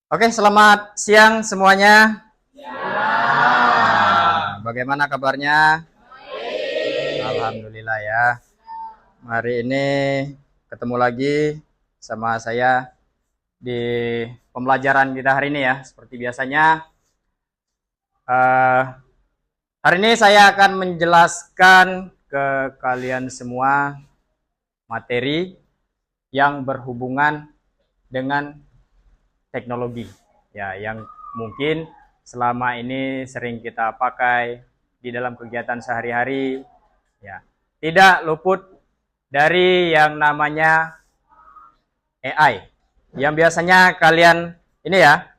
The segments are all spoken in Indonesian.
Oke, selamat siang semuanya. Bagaimana kabarnya? Alhamdulillah ya. Hari ini ketemu lagi sama saya di pembelajaran kita hari ini ya. Seperti biasanya, hari ini saya akan menjelaskan ke kalian semua materi yang berhubungan dengan teknologi ya, yang mungkin selama ini sering kita pakai di dalam kegiatan sehari-hari ya. Tidak luput dari yang namanya AI yang biasanya kalian ini ya,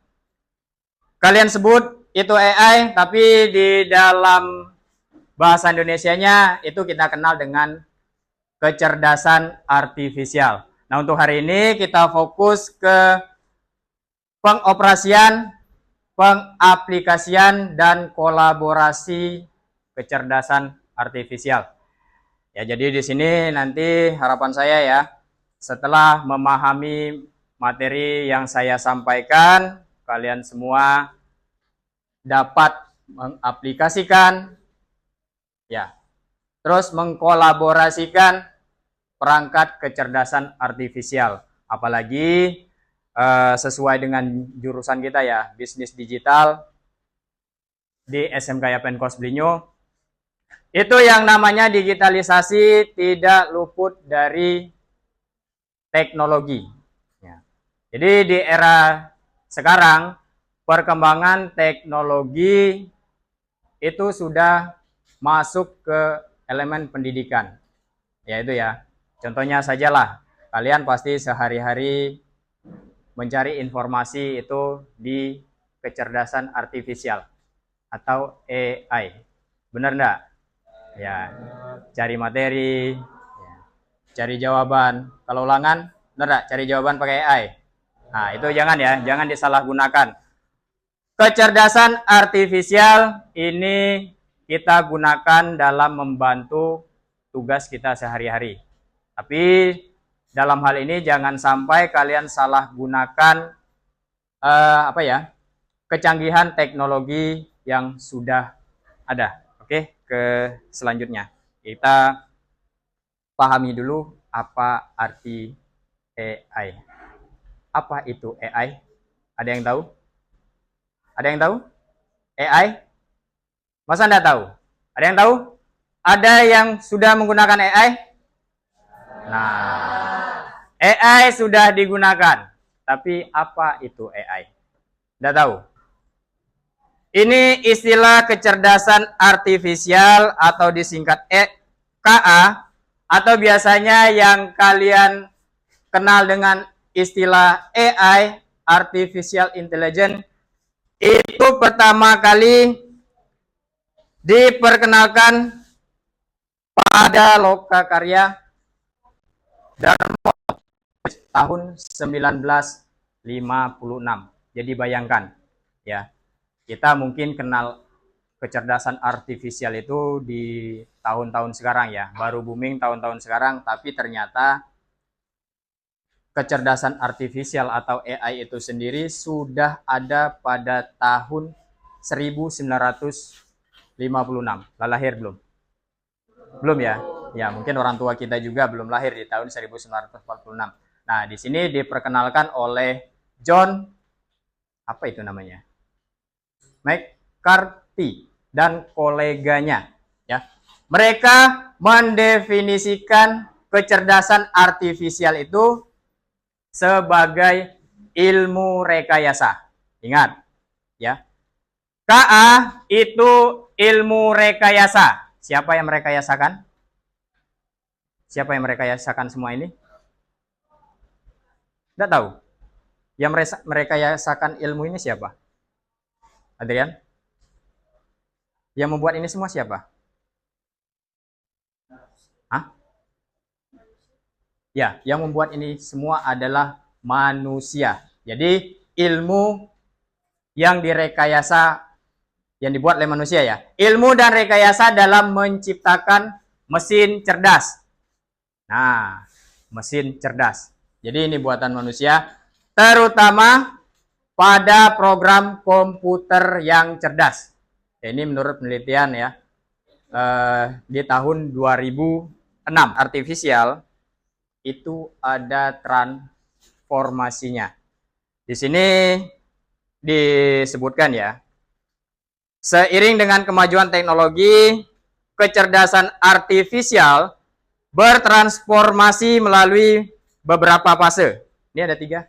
kalian sebut itu AI, tapi di dalam bahasa Indonesianya itu kita kenal dengan kecerdasan artifisial. Nah, untuk hari ini kita fokus ke pengoperasian, pengaplikasian, dan kolaborasi kecerdasan artifisial. Ya, jadi di sini nanti harapan saya ya, setelah memahami materi yang saya sampaikan, kalian semua dapat mengaplikasikan ya, terus mengkolaborasikan perangkat kecerdasan artifisial. Apalagi sesuai dengan jurusan kita ya, bisnis digital di SMK Yapen Kos Blinyo. Itu yang namanya digitalisasi tidak luput dari teknologi. Ya. Jadi di era sekarang perkembangan teknologi itu sudah masuk ke elemen pendidikan. Yaitu ya, contohnya sajalah, kalian pasti sehari-hari mencari informasi itu di kecerdasan artifisial atau AI. Benar enggak? Ya, cari materi, ya, cari jawaban. Kalau ulangan, benar enggak? Cari jawaban pakai AI. Nah, itu jangan ya, jangan disalahgunakan. Kecerdasan artifisial ini kita gunakan dalam membantu tugas kita sehari-hari. Tapi dalam hal ini jangan sampai kalian salah gunakan kecanggihan teknologi yang sudah ada. Oke, ke selanjutnya kita pahami dulu apa arti AI. Apa itu AI? Ada yang tahu? Ada yang tahu? AI? Masa Anda tahu? Ada yang tahu? Ada yang sudah menggunakan AI? Nah, AI sudah digunakan. Tapi apa itu AI? Tidak tahu. Ini istilah kecerdasan artifisial atau disingkat KA, atau biasanya yang kalian kenal dengan istilah AI, Artificial Intelligence, itu pertama kali diperkenalkan pada Lokakarya Darmo tahun 1956. Jadi bayangkan ya, kita mungkin kenal kecerdasan artifisial itu di tahun-tahun sekarang ya, baru booming tahun-tahun sekarang, tapi ternyata kecerdasan artifisial atau AI itu sendiri sudah ada pada tahun 1956. Lahir belum? Belum ya? Ya, mungkin orang tua kita juga belum lahir di tahun 1946. Nah, di sini diperkenalkan oleh John, apa itu namanya? McCarthy dan koleganya ya. Mereka mendefinisikan kecerdasan artifisial itu sebagai ilmu rekayasa. Ingat ya. KA itu ilmu rekayasa. Siapa yang merekayasakan? Siapa yang merekayasakan semua ini? Tidak tahu. Yang merekayasakan ilmu ini siapa? Adrian? Yang membuat ini semua siapa? Hah? Ya, yang membuat ini semua adalah manusia. Jadi ilmu yang direkayasa, yang dibuat oleh manusia ya. Ilmu dan rekayasa dalam menciptakan mesin cerdas. Nah, mesin cerdas. Jadi ini buatan manusia, terutama pada program komputer yang cerdas. Ini menurut penelitian ya, di tahun 2006 artifisial itu ada transformasinya. Di sini disebutkan ya, seiring dengan kemajuan teknologi, kecerdasan artifisial bertransformasi melalui beberapa fase. Ini ada 3.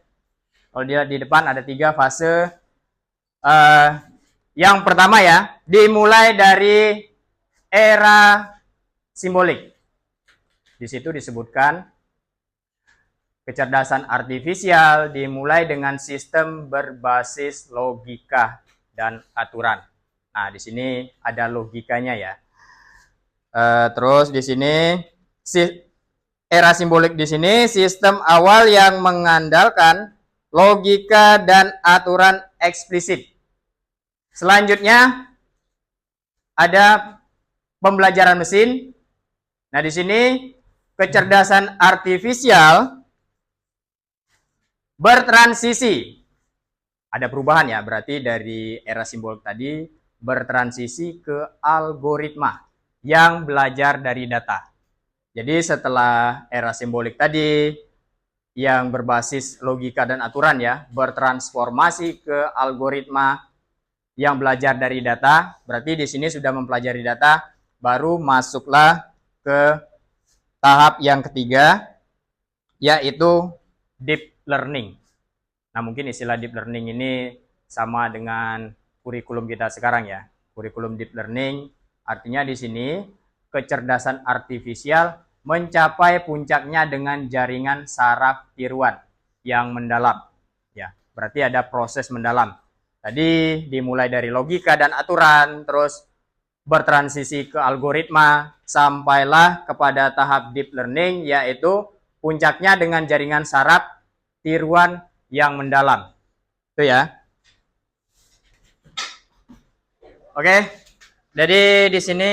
Kalau dia di depan ada 3 fase. Yang pertama ya, dimulai dari era simbolik. Di situ disebutkan kecerdasan artifisial dimulai dengan sistem berbasis logika dan aturan. Nah, di sini ada logikanya ya. Terus di sini era simbolik di sini sistem awal yang mengandalkan logika dan aturan eksplisit. Selanjutnya ada pembelajaran mesin. Nah, di sini kecerdasan artifisial bertransisi. Ada perubahan ya, berarti dari era simbolik tadi bertransisi ke algoritma yang belajar dari data. Jadi setelah era simbolik tadi yang berbasis logika dan aturan ya, bertransformasi ke algoritma yang belajar dari data, berarti di sini sudah mempelajari data, baru masuklah ke tahap yang ketiga, yaitu deep learning. Nah, mungkin istilah deep learning ini sama dengan kurikulum kita sekarang ya. Kurikulum deep learning artinya di sini kecerdasan artifisial mencapai puncaknya dengan jaringan saraf tiruan yang mendalam. Ya, berarti ada proses mendalam. Tadi dimulai dari logika dan aturan, terus bertransisi ke algoritma, sampailah kepada tahap deep learning, yaitu puncaknya dengan jaringan saraf tiruan yang mendalam. Itu ya. Oke. Jadi di sini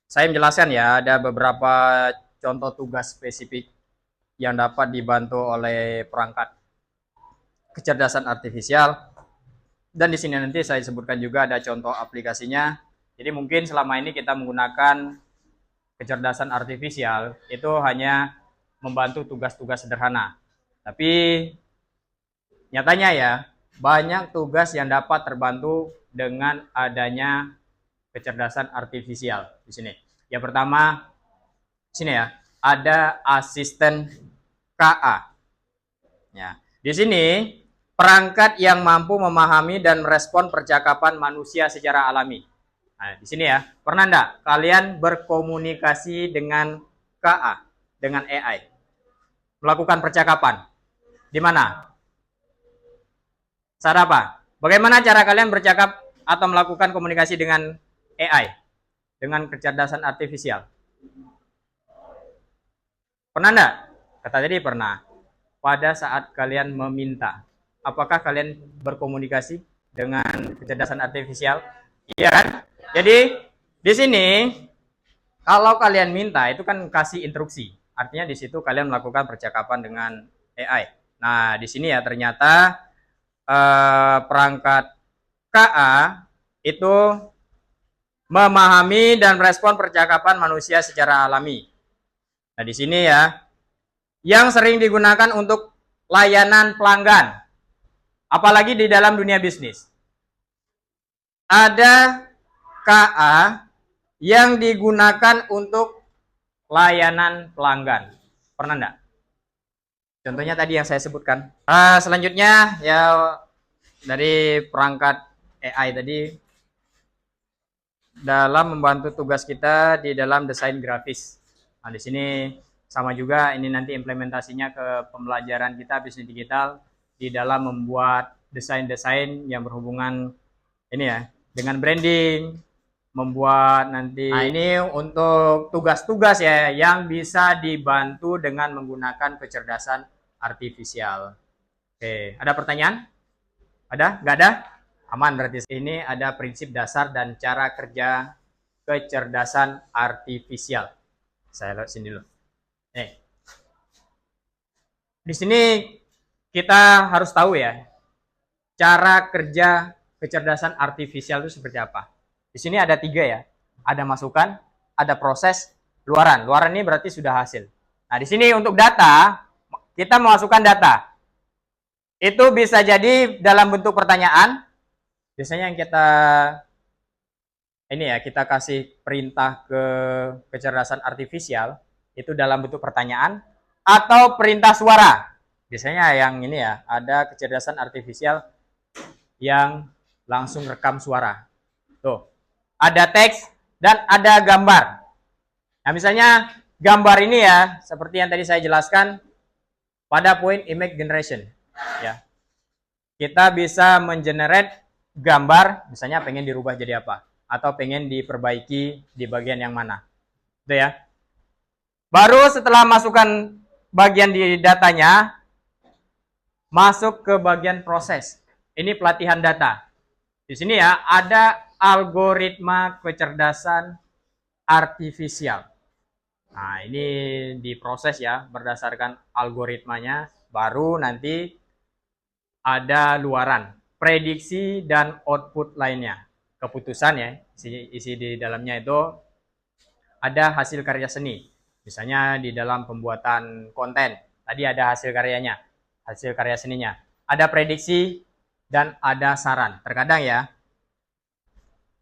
saya menjelaskan ya, ada beberapa contoh tugas spesifik yang dapat dibantu oleh perangkat kecerdasan artifisial. Dan di sini nanti saya sebutkan juga ada contoh aplikasinya. Jadi mungkin selama ini kita menggunakan kecerdasan artifisial itu hanya membantu tugas-tugas sederhana. Tapi nyatanya ya, banyak tugas yang dapat terbantu dengan adanya kecerdasan artifisial di sini. Yang pertama, sini ya, ada asisten KA. Ya, di sini perangkat yang mampu memahami dan merespon percakapan manusia secara alami. Nah, di sini ya, pernah enggak kalian berkomunikasi dengan KA, dengan AI? Melakukan percakapan. Di mana? Saat apa? Bagaimana cara kalian bercakap atau melakukan komunikasi dengan AI? Dengan kecerdasan artifisial. Pernah enggak? Kata tadi pernah. Pada saat kalian meminta. Apakah kalian berkomunikasi dengan kecerdasan artifisial? Iya kan? Jadi di sini kalau kalian minta itu kan kasih instruksi. Artinya di situ kalian melakukan percakapan dengan AI. Nah, di sini ya ternyata perangkat KA itu memahami dan merespon percakapan manusia secara alami. Nah, di sini ya yang sering digunakan untuk layanan pelanggan. Apalagi di dalam dunia bisnis. Ada KA yang digunakan untuk layanan pelanggan. Pernah enggak? Contohnya tadi yang saya sebutkan. Selanjutnya ya dari perangkat AI tadi dalam membantu tugas kita di dalam desain grafis. Nah, di sini sama juga ini nanti implementasinya ke pembelajaran kita bisnis digital di dalam membuat desain-desain yang berhubungan ini ya dengan branding, membuat nanti. Nah, ini untuk tugas-tugas ya yang bisa dibantu dengan menggunakan kecerdasan artifisial. Oke, ada pertanyaan? Ada? Nggak ada? Aman berarti. Ini ada prinsip dasar dan cara kerja kecerdasan artifisial. Saya lihat sini dulu. Nih. Di sini kita harus tahu ya, cara kerja kecerdasan artifisial itu seperti apa. Di sini ada 3 ya. Ada masukan, ada proses, luaran. Luaran ini berarti sudah hasil. Nah, di sini untuk data, kita memasukkan data. Itu bisa jadi dalam bentuk pertanyaan. Biasanya yang kita kasih perintah ke kecerdasan artifisial itu dalam bentuk pertanyaan atau perintah suara. Biasanya yang ini ya, ada kecerdasan artifisial yang langsung rekam suara. Tuh, ada teks dan ada gambar. Nah, misalnya gambar ini ya, seperti yang tadi saya jelaskan pada poin image generation. Ya, kita bisa mengenerate gambar, misalnya pengen dirubah jadi apa, atau pengen diperbaiki di bagian yang mana. Itu ya. Baru setelah masukkan bagian di datanya, masuk ke bagian proses. Ini pelatihan data. Di sini ya, ada algoritma kecerdasan artifisial. Nah, ini diproses ya, berdasarkan algoritmanya, baru nanti ada luaran, prediksi dan output lainnya. Keputusan ya, isi di dalamnya itu ada hasil karya seni. Misalnya di dalam pembuatan konten, tadi ada hasil karyanya, hasil karya seninya. Ada prediksi dan ada saran. Terkadang ya,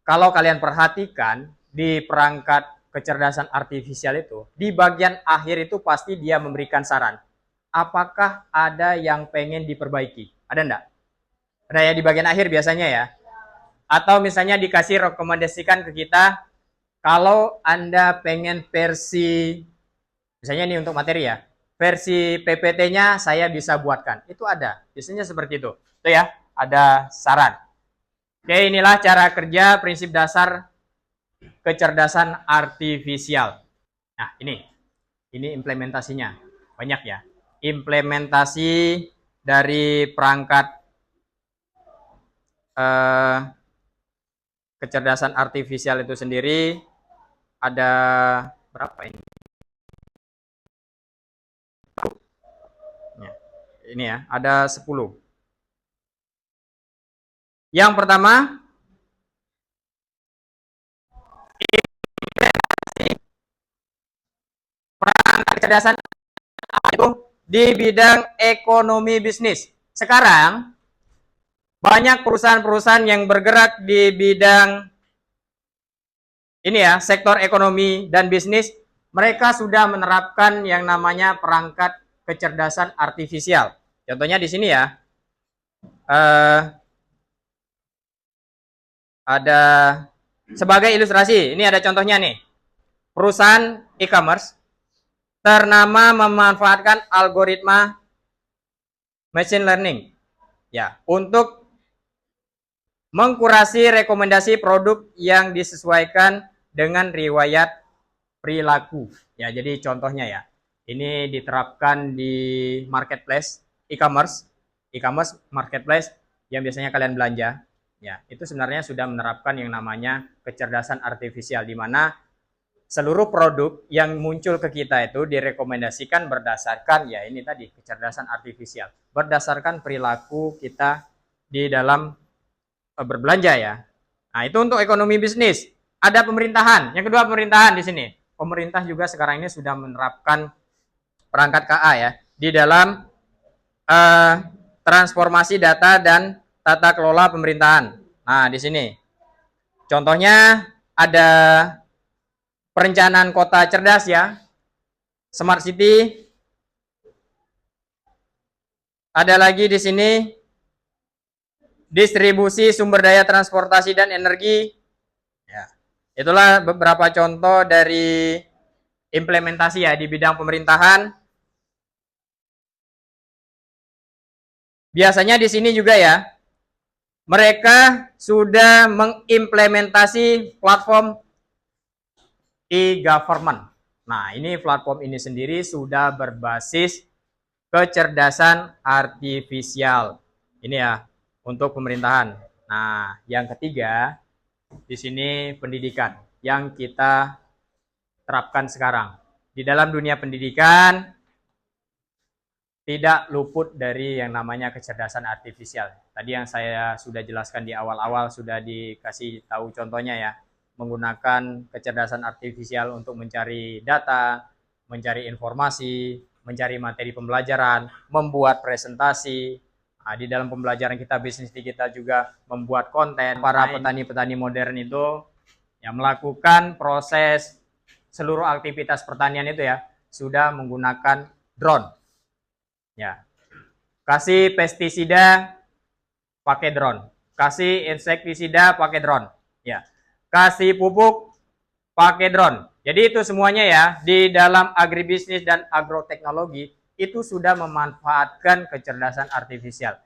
kalau kalian perhatikan di perangkat kecerdasan artifisial itu, di bagian akhir itu pasti dia memberikan saran. Apakah ada yang pengen diperbaiki? Ada enggak? Ada ya di bagian akhir biasanya ya. Atau misalnya dikasih rekomendasikan ke kita, kalau Anda pengen versi, misalnya ini untuk materi ya, versi PPT-nya saya bisa buatkan. Itu ada. Biasanya seperti itu. Itu ya, ada saran. Oke, inilah cara kerja prinsip dasar kecerdasan artifisial. Nah, ini implementasinya. Banyak ya. Implementasi dari perangkat kecerdasan artifisial itu sendiri ada berapa ini? Ini ya, ada 10. Yang pertama, perangkat kecerdasan itu di bidang ekonomi bisnis. Sekarang banyak perusahaan-perusahaan yang bergerak di bidang ini ya, sektor ekonomi dan bisnis, mereka sudah menerapkan yang namanya perangkat kecerdasan artifisial. Contohnya di sini ya, ada sebagai ilustrasi, ini ada contohnya nih. Perusahaan e-commerce ternama memanfaatkan algoritma machine learning ya untuk mengkurasi rekomendasi produk yang disesuaikan dengan riwayat perilaku. Ya, jadi contohnya ya. Ini diterapkan di marketplace e-commerce marketplace yang biasanya kalian belanja. Ya, itu sebenarnya sudah menerapkan yang namanya kecerdasan artifisial, di mana seluruh produk yang muncul ke kita itu direkomendasikan berdasarkan ya ini tadi kecerdasan artifisial, berdasarkan perilaku kita di dalam berbelanja ya. Nah, itu untuk ekonomi bisnis. Ada pemerintahan. Yang kedua pemerintahan di sini. Pemerintah juga sekarang ini sudah menerapkan perangkat KA ya di dalam transformasi data dan tata kelola pemerintahan. Nah, di sini contohnya ada perencanaan kota cerdas ya, smart city. Ada lagi di sini distribusi sumber daya transportasi dan energi. Ya, itulah beberapa contoh dari implementasi ya di bidang pemerintahan. Biasanya di sini juga ya, mereka sudah mengimplementasi platform e-government. Nah, ini platform ini sendiri sudah berbasis kecerdasan artifisial. Ini ya, untuk pemerintahan. Nah, yang ketiga, di sini pendidikan yang kita terapkan sekarang. Di dalam dunia pendidikan, tidak luput dari yang namanya kecerdasan artifisial. Tadi yang saya sudah jelaskan di awal-awal, sudah dikasih tahu contohnya ya, menggunakan kecerdasan artifisial untuk mencari data, mencari informasi, mencari materi pembelajaran, membuat presentasi. Nah, di dalam pembelajaran kita bisnis digital juga membuat konten. Para petani-petani modern itu yang melakukan proses seluruh aktivitas pertanian itu ya sudah menggunakan drone. Ya. Kasih pestisida pakai drone. Kasih insektisida pakai drone. Ya. Kasih pupuk pakai drone. Jadi itu semuanya ya di dalam agribisnis dan agroteknologi itu sudah memanfaatkan kecerdasan artifisial.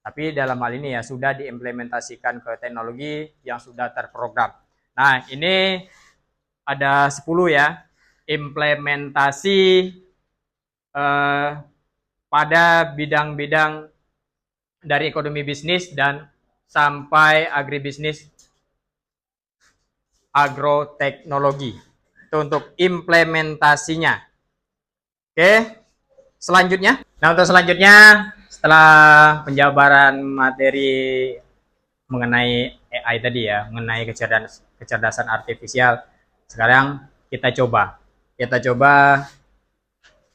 Tapi dalam hal ini ya sudah diimplementasikan ke teknologi yang sudah terprogram. Nah, ini ada 10 ya. Implementasi pada bidang-bidang dari ekonomi bisnis dan sampai agribisnis agroteknologi. Itu untuk implementasinya. Oke, selanjutnya. Nah, untuk selanjutnya setelah penjabaran materi mengenai AI tadi ya, mengenai kecerdasan artifisial, sekarang kita coba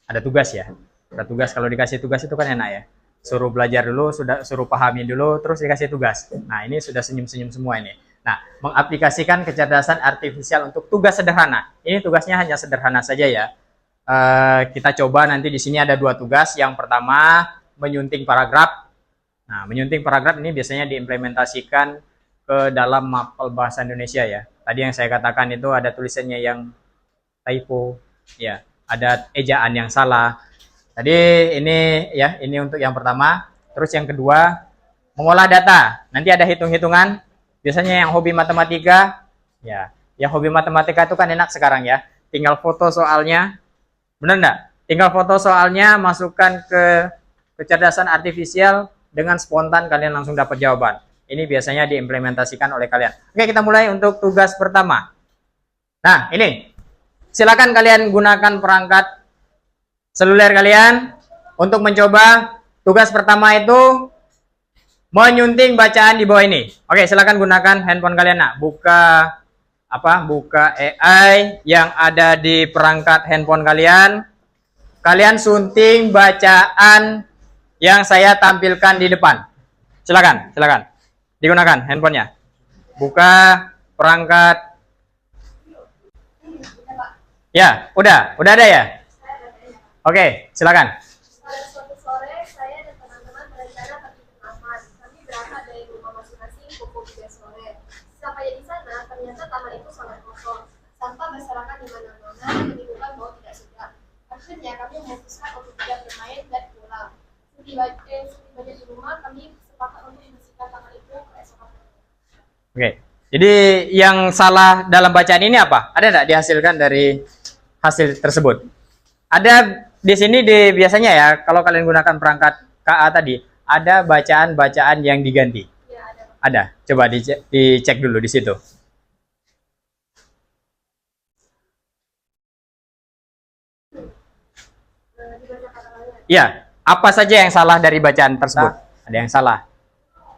ada tugas ya. Ada tugas, kalau dikasih tugas itu kan enak ya. Suruh belajar dulu, suruh pahami dulu, terus dikasih tugas. Nah, ini sudah senyum-senyum semua ini. Nah, mengaplikasikan kecerdasan artifisial untuk tugas sederhana. Ini tugasnya hanya sederhana saja ya. Kita coba nanti di sini ada 2 tugas. Yang pertama, menyunting paragraf. Nah, menyunting paragraf ini biasanya diimplementasikan ke dalam mapel bahasa Indonesia ya. Tadi yang saya katakan itu ada tulisannya yang typo, ya, ada ejaan yang salah. Tadi ini ya, ini untuk yang pertama. Terus yang kedua, mengolah data. Nanti ada hitung-hitungan. Biasanya yang hobi matematika, ya, yang hobi matematika itu kan enak sekarang ya. Tinggal foto soalnya, benar enggak? Tinggal foto soalnya, masukkan ke kecerdasan artifisial, dengan spontan kalian langsung dapat jawaban. Ini biasanya diimplementasikan oleh kalian. Oke, kita mulai untuk tugas pertama. Nah, ini. Silakan kalian gunakan perangkat seluler kalian untuk mencoba tugas pertama itu menyunting bacaan di bawah ini. Oke, silakan gunakan handphone kalian. Nah, buka AI yang ada di perangkat handphone kalian. Kalian sunting bacaan yang saya tampilkan di depan. Silakan. Digunakan handphonenya. Buka perangkat. Ya, udah ada ya? Oke, silakan. Pada suatu sore, saya dan teman-teman berencana pergi ke taman. Kami berangkat dari rumah masing-masing pukul 3 sore. Sampai di sana, ternyata taman itu sangat kosong. Sampah berserakan di mana-mana dan menimbulkan bau tidak sedap. Akhirnya kami memutuskan untuk tidak bermain dan pulang. Setibanya di rumah, kami sepakat untuk membersihkan taman itu keesokan harinya. Oke, jadi yang salah dalam bacaan ini apa? Ada nggak dihasilkan dari hasil tersebut? Ada di sini biasanya ya, kalau kalian gunakan perangkat KA tadi, ada bacaan-bacaan yang diganti. Ya, Ada. Coba dicek dulu di situ. Dibaca kata-katanya. Iya, apa saja yang salah dari bacaan tersebut? Ada yang salah.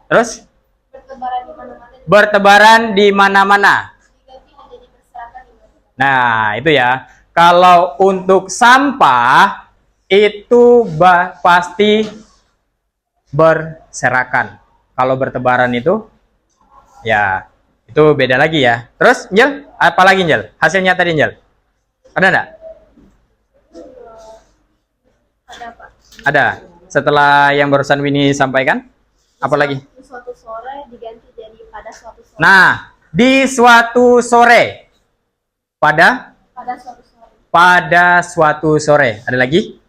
Terus Bertebaran di mana-mana. bertebaran di mana-mana. Diganti menjadi berserakan di mana-mana. Nah, itu ya. Kalau untuk sampah itu pasti berserakan. Kalau bertebaran itu ya itu beda lagi ya. Terus Njel, apa lagi Njel? Hasilnya tadi Njel. Ada enggak? Ada apa? Ada. Setelah yang barusan Winnie sampaikan, apa lagi? Di suatu sore diganti jadi pada suatu sore. Nah, di suatu sore. Pada Pada suatu sore. pada suatu sore. Ada lagi?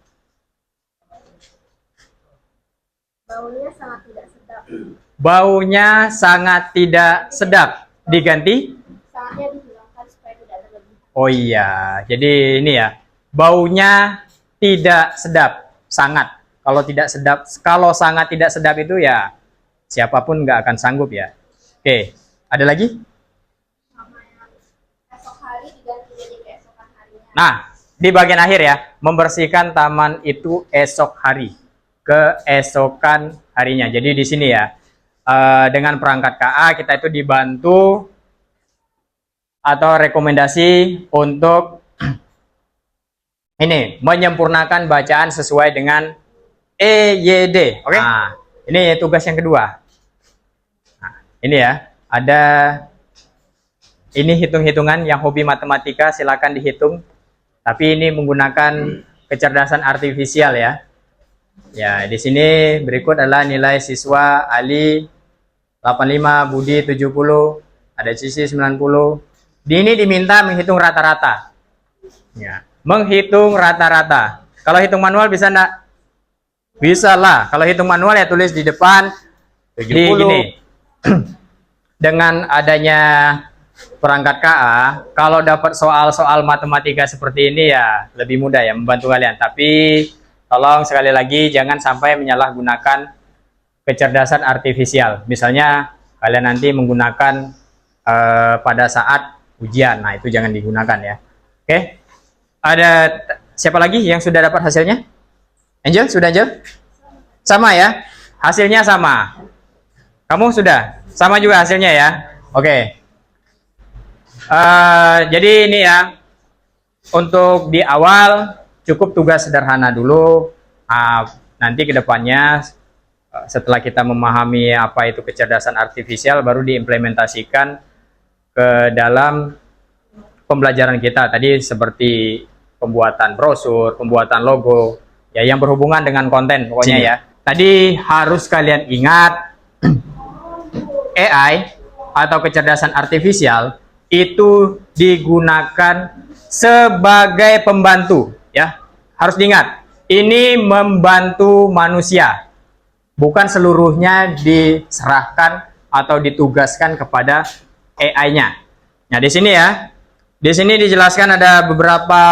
Baunya sangat tidak sedap. Baunya sangat tidak sedap. Diganti? Sangatnya dihilangkan supaya tidak berlebihan. Oh iya, jadi ini ya. Baunya tidak sedap, sangat. Kalau sangat tidak sedap itu ya siapapun nggak akan sanggup ya. Oke, ada lagi? Sama yang esok hari diganti jadi keesokan harinya. Nah, di bagian akhir ya, membersihkan taman itu esok hari. keesokan harinya. Jadi di sini ya, dengan perangkat KA kita itu dibantu atau rekomendasi untuk ini menyempurnakan bacaan sesuai dengan EYD. Oke. Nah, ini tugas yang kedua. Nah, ini ya, ada ini hitung-hitungan yang hobi matematika silakan dihitung. Tapi ini menggunakan kecerdasan artifisial ya. Ya, di sini berikut adalah nilai siswa Ali 85, Budi 70, ada Cici 90. Ini diminta menghitung rata-rata. Ya, menghitung rata-rata. Kalau hitung manual bisa enggak? Bisa lah. Kalau hitung manual ya tulis di depan 70. Jadi gini. Dengan adanya perangkat KA, kalau dapat soal-soal matematika seperti ini ya lebih mudah ya membantu kalian. Tapi tolong sekali lagi jangan sampai menyalahgunakan kecerdasan artifisial. Misalnya kalian nanti menggunakan pada saat ujian, nah itu jangan digunakan ya. Oke, ada siapa lagi yang sudah dapat hasilnya? Angel, sudah Angel? Sama ya, hasilnya sama. Kamu sudah? Sama juga hasilnya ya. Oke. Jadi ini ya, untuk di awal cukup tugas sederhana dulu. Nanti kedepannya setelah kita memahami apa itu kecerdasan artifisial, baru diimplementasikan ke dalam pembelajaran kita tadi, seperti pembuatan brosur, pembuatan logo, ya yang berhubungan dengan konten pokoknya ya. Tadi harus kalian ingat AI atau kecerdasan artifisial itu digunakan sebagai pembantu ya. Harus diingat, ini membantu manusia. Bukan seluruhnya diserahkan atau ditugaskan kepada AI-nya. Nah, di sini ya. Di sini dijelaskan ada beberapa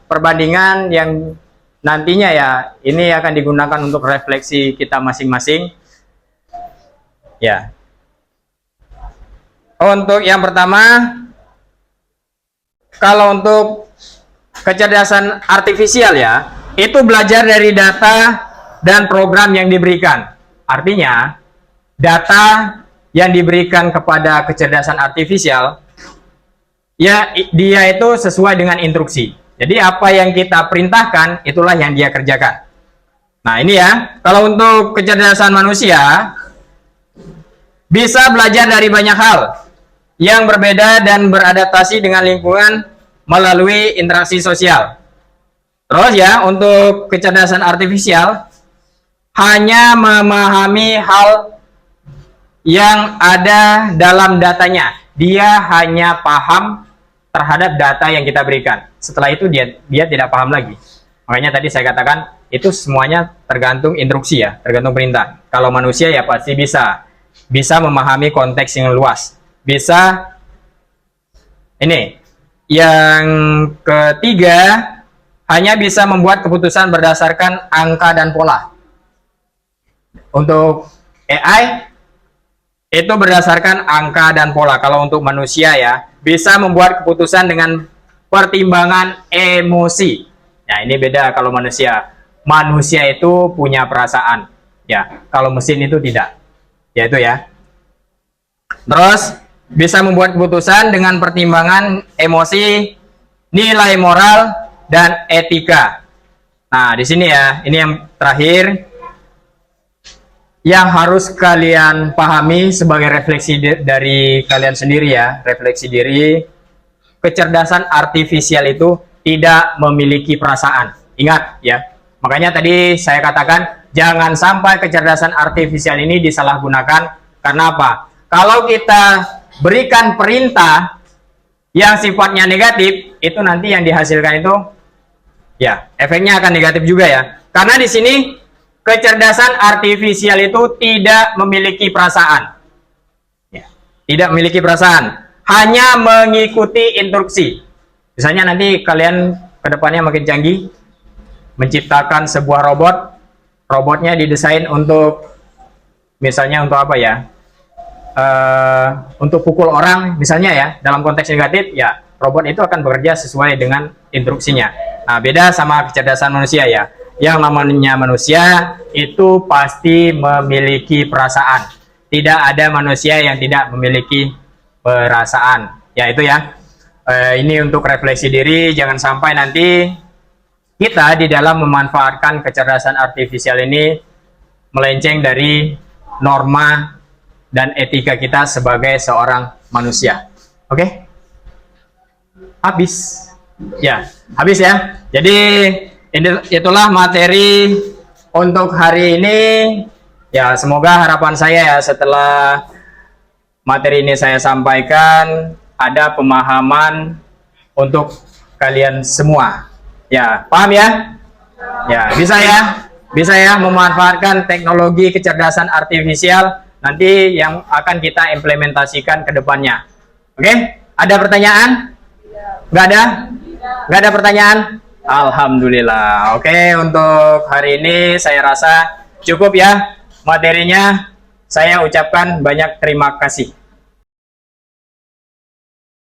perbandingan yang nantinya ya ini akan digunakan untuk refleksi kita masing-masing. Ya. Untuk yang pertama, kalau untuk kecerdasan artifisial ya, itu belajar dari data dan program yang diberikan. Artinya, data yang diberikan kepada kecerdasan artifisial, ya dia itu sesuai dengan instruksi. Jadi apa yang kita perintahkan, itulah yang dia kerjakan. Nah ini ya, kalau untuk kecerdasan manusia, bisa belajar dari banyak hal yang berbeda dan beradaptasi dengan lingkungan melalui interaksi sosial. Terus ya, untuk kecerdasan artifisial, hanya memahami hal yang ada dalam datanya. Dia hanya paham terhadap data yang kita berikan. Setelah itu dia tidak paham lagi. Makanya tadi saya katakan itu semuanya tergantung instruksi ya, tergantung perintah. Kalau manusia ya pasti bisa memahami konteks yang luas. Bisa. Ini yang ketiga, hanya bisa membuat keputusan berdasarkan angka dan pola. Untuk AI itu berdasarkan angka dan pola. Kalau untuk manusia ya, bisa membuat keputusan dengan pertimbangan emosi. Nah, ini beda kalau manusia. Manusia itu punya perasaan. Ya, kalau mesin itu tidak. Ya itu ya. Terus bisa membuat keputusan dengan pertimbangan emosi, nilai moral, dan etika. Nah, di sini ya, ini yang terakhir yang harus kalian pahami sebagai refleksi dari kalian sendiri ya, refleksi diri. Kecerdasan artifisial itu tidak memiliki perasaan. Ingat ya. Makanya tadi saya katakan jangan sampai kecerdasan artifisial ini disalahgunakan. Karena apa? Kalau kita berikan perintah yang sifatnya negatif, itu nanti yang dihasilkan itu ya efeknya akan negatif juga ya. Karena di sini kecerdasan artifisial itu tidak memiliki perasaan. Ya, tidak memiliki perasaan. Hanya mengikuti instruksi. Misalnya nanti kalian kedepannya makin canggih, menciptakan sebuah robot. Robotnya didesain untuk, misalnya untuk apa ya? Untuk pukul orang, misalnya ya, dalam konteks negatif, ya robot itu akan bekerja sesuai dengan instruksinya. Nah, beda sama kecerdasan manusia ya. yang namanya manusia itu pasti memiliki perasaan. Tidak ada manusia yang tidak memiliki perasaan. Ya itu ya. Ini untuk refleksi diri, jangan sampai nanti kita di dalam memanfaatkan kecerdasan artifisial ini melenceng dari norma dan etika kita sebagai seorang manusia. Oke? Habis. Ya, habis ya. Jadi itulah materi untuk hari ini. Ya, semoga harapan saya ya setelah materi ini saya sampaikan ada pemahaman untuk kalian semua. Ya, paham ya? Ya, bisa ya memanfaatkan teknologi kecerdasan artifisial nanti yang akan kita implementasikan ke depannya. Oke? Ada pertanyaan? Nggak ada? Nggak ada pertanyaan? Alhamdulillah. Oke, untuk hari ini saya rasa cukup ya materinya. Saya ucapkan banyak terima kasih.